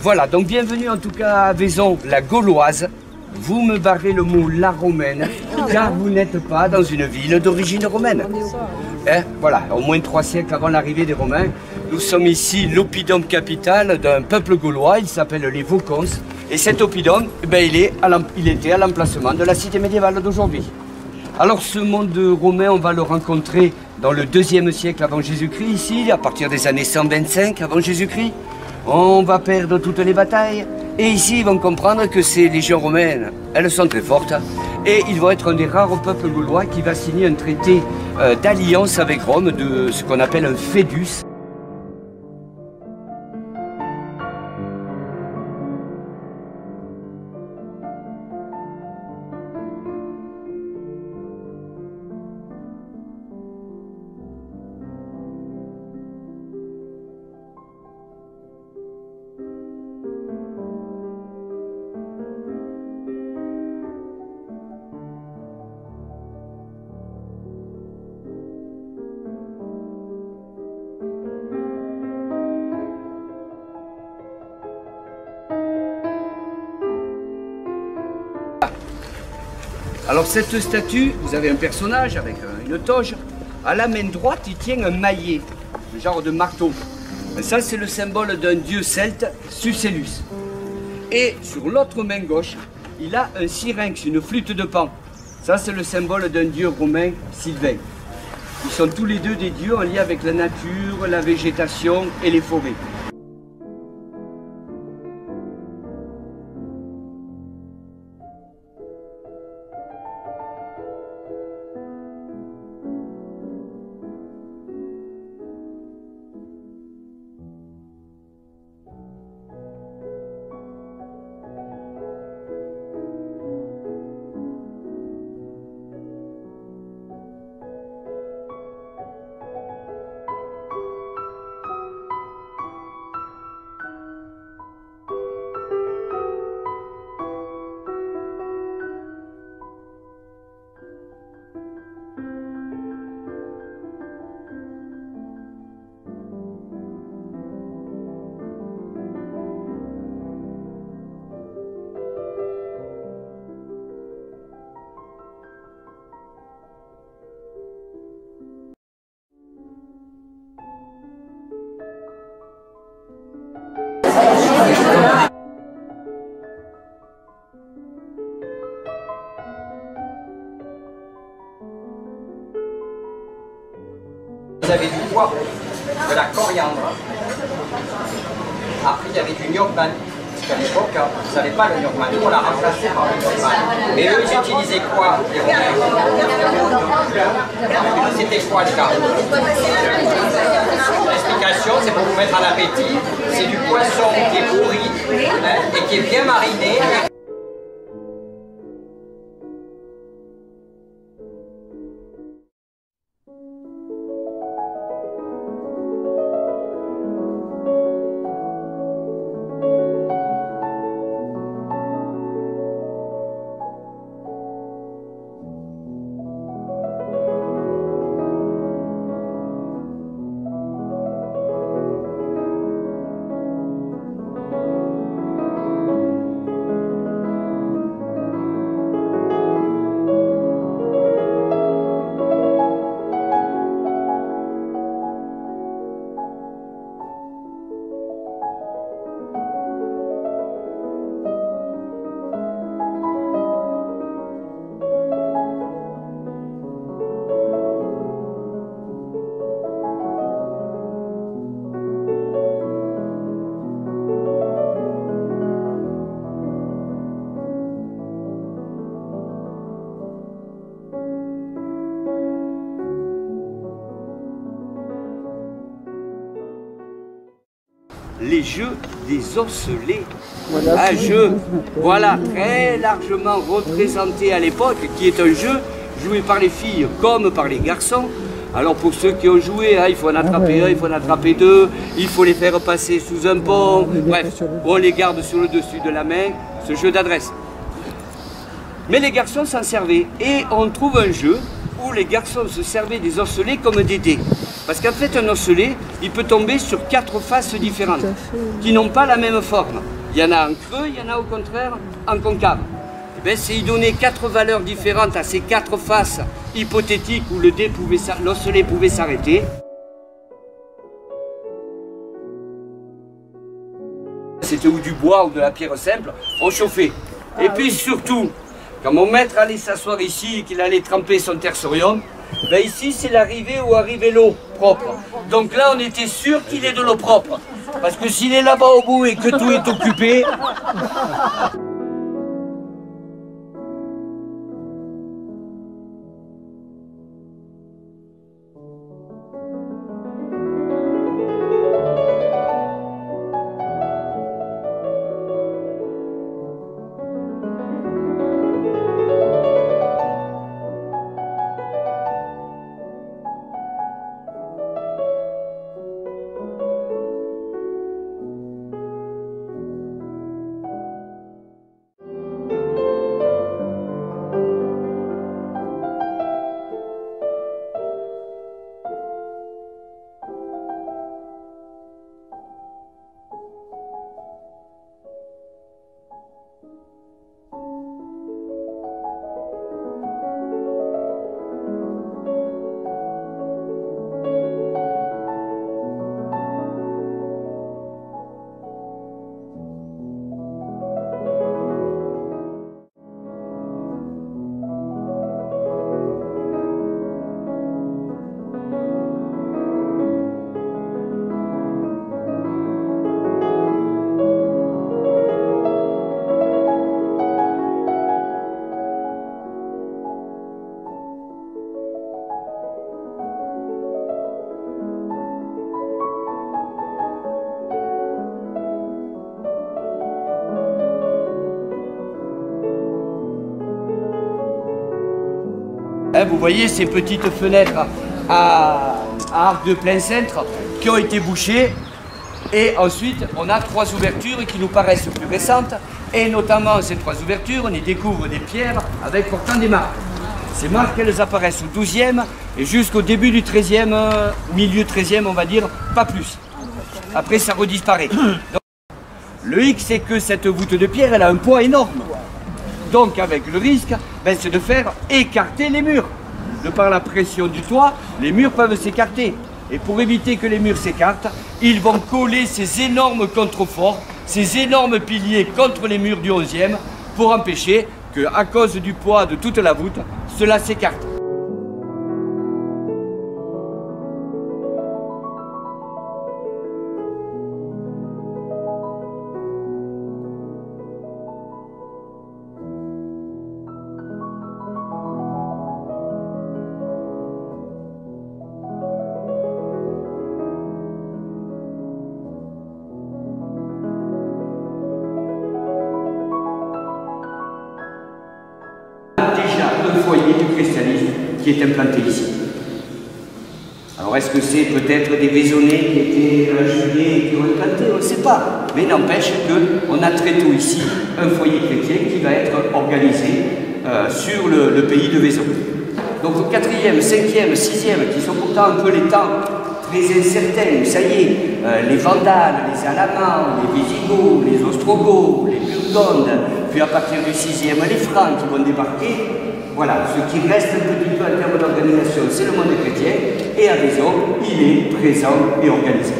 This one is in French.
Voilà, donc bienvenue en tout cas à Vaison, la Gauloise. Vous me barrez le mot la romaine, car vous n'êtes pas dans une ville d'origine romaine. Hein, voilà, au moins 3 siècles avant l'arrivée des Romains, nous sommes ici l'oppidum capital d'un peuple gaulois, il s'appelle les Vaucons. Et cet oppidum, il était à l'emplacement de la cité médiévale d'aujourd'hui. Alors ce monde romain, on va le rencontrer dans le 2e siècle avant Jésus-Christ, ici, à partir des années 125 avant Jésus-Christ. On va perdre toutes les batailles. Et ici, ils vont comprendre que ces légions romaines, elles sont très fortes. Et ils vont être un des rares peuples gaulois qui va signer un traité d'alliance avec Rome, de ce qu'on appelle un fédus. Alors cette statue, vous avez un personnage avec une toge. À la main droite, il tient un maillet, un genre de marteau. Et ça, c'est le symbole d'un dieu celte, Sucellus. Et sur l'autre main gauche, il a un syrinx, une flûte de Pan. Ça, c'est le symbole d'un dieu romain, Sylvain. Ils sont tous les deux des dieux en lien avec la nature, la végétation et les forêts. Vous avez du poivre, de la coriandre. Après, il y avait du gnocchi. Parce qu'à l'époque, vous n'avez pas le gnocchi. Nous, on l'a remplacé par le gnocchi. Mais eux, ils utilisaient quoi? C'était quoi le cas? L'explication, c'est pour vous mettre à l'appétit. C'est du poisson qui est pourri et qui est bien mariné. Les jeux des osselets. Un jeu, voilà, très largement représenté à l'époque, qui est un jeu joué par les filles comme par les garçons, Alors pour ceux qui ont joué, hein, il faut en attraper un, il faut en attraper deux, il faut les faire passer sous un pont. Bref, on les garde sur le dessus de la main, ce jeu d'adresse. Mais les garçons s'en servaient et on trouve un jeu où les garçons se servaient des osselets comme des dés. Parce qu'en fait, un osselet, il peut tomber sur 4 faces différentes, qui n'ont pas la même forme. Il y en a en creux, il y en a au contraire en concave. C'est y donner 4 valeurs différentes à ces 4 faces hypothétiques où l'osselet pouvait s'arrêter. C'était ou du bois ou de la pierre simple, on chauffait. Et puis surtout, quand mon maître allait s'asseoir ici et qu'il allait tremper son tersorium, ben ici c'est l'arrivée où arrivait l'eau propre. Donc là on était sûr qu'il est de l'eau propre. Parce que s'il est là-bas au bout et que tout est occupé... Vous voyez ces petites fenêtres à arc de plein cintre qui ont été bouchées. Et ensuite, on a 3 ouvertures qui nous paraissent plus récentes. Et notamment, ces 3 ouvertures, on y découvre des pierres avec pourtant des marques. Ces marques, elles apparaissent au 12e et jusqu'au début du 13e, milieu 13e, on va dire, pas plus. Après, ça redisparaît. Donc, le hic, c'est que cette voûte de pierre, elle a un poids énorme. Donc avec le risque, c'est de faire écarter les murs. De par la pression du toit, les murs peuvent s'écarter. Et pour éviter que les murs s'écartent, ils vont coller ces énormes contreforts, ces énormes piliers contre les murs du 11e pour empêcher que, à cause du poids de toute la voûte, cela s'écarte. Foyer du christianisme qui est implanté ici. Alors est-ce que c'est peut-être des Vaisonnais qui étaient juillet et qui ont implanté? On ne sait pas. Mais n'empêche qu'on a très tôt ici un foyer chrétien qui va être organisé sur le pays de Vaison. Donc au 4e, 5e, 6e, qui sont pourtant un peu les temps très incertains, ça y est, les Vandales, les Alamans, les Visigoths, les Ostrogoths, les Burgondes, puis à partir du 6e, les Francs qui vont débarquer. Voilà, ce qui reste un petit peu en termes d'organisation, c'est le monde chrétien, et à Vaison, il est présent et organisé.